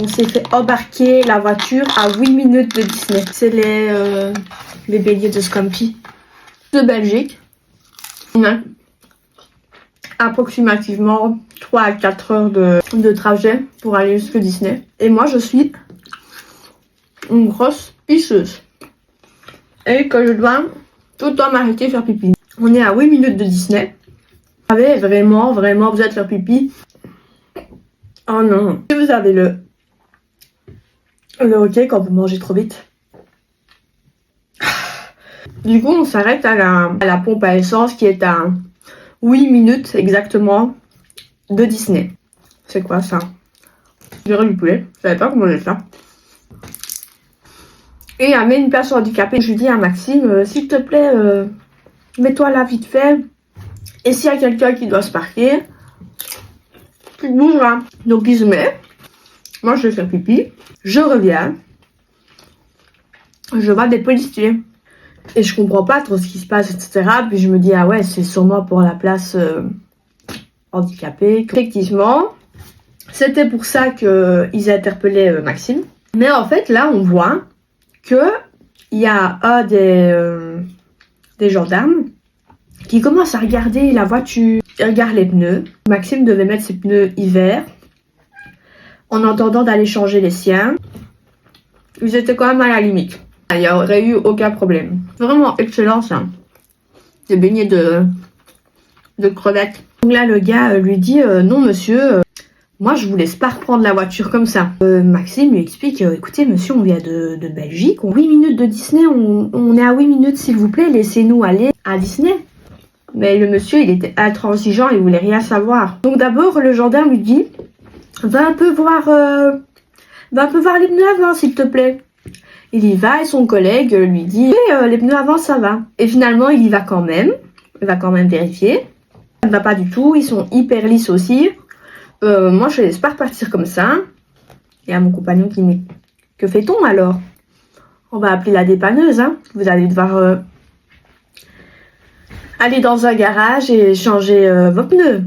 On s'est fait embarquer la voiture à 8 minutes de Disney. C'est les béliers de Scampi de Belgique. Ouais. Approximativement 3 à 4 heures de trajet pour aller jusque Disney. Et moi, je suis une grosse pisseuse. Et que je dois tout le temps m'arrêter faire pipi. On est à 8 minutes de Disney. Vous avez vraiment besoin de faire pipi. Oh non. Si vous avez le hoquet quand vous mangez trop vite. Du coup, on s'arrête à la pompe à essence qui est à 8 minutes exactement de Disney. C'est quoi ça? J'ai du poulet. Je savais pas comment manger ça. Et il y avait une place handicapée. Je lui dis à Maxime, s'il te plaît, mets-toi là vite fait. Et s'il y a quelqu'un qui doit se parquer, tu te bougeras. Donc il se met. Moi je vais faire pipi. Je reviens. Je vois des policiers. Et je comprends pas trop ce qui se passe, etc. Puis je me dis, ah ouais, c'est sûrement pour la place handicapée. Effectivement, c'était pour ça qu'ils interpellaient Maxime. Mais en fait, là, on voit que il y a un des gendarmes qui commence à regarder la voiture. Il regarde les pneus. Maxime devait mettre ses pneus hiver en attendant d'aller changer les siens. Ils étaient quand même à la limite. Il n'y aurait eu aucun problème. Vraiment excellent ça. Des beignets de crevettes. Donc là, le gars lui dit non monsieur, moi je vous laisse pas reprendre la voiture comme ça. Maxime lui explique écoutez monsieur, on vient de Belgique. 8 minutes de Disney, on est à 8 minutes s'il vous plaît, laissez-nous aller à Disney. Mais le monsieur il était intransigeant, il voulait rien savoir. Donc d'abord le gendarme lui dit va un peu voir les pneus avant s'il te plaît. Il y va et son collègue lui dit les pneus avant ça va. Et finalement il y va quand même. Il va quand même vérifier. Ça ne va pas du tout. Ils sont hyper lisses aussi. Moi je ne laisse pas repartir comme ça. Il y a mon compagnon qui me dit que fait-on alors? On va appeler la dépanneuse. Hein. Vous allez devoir aller dans un garage et changer vos pneus.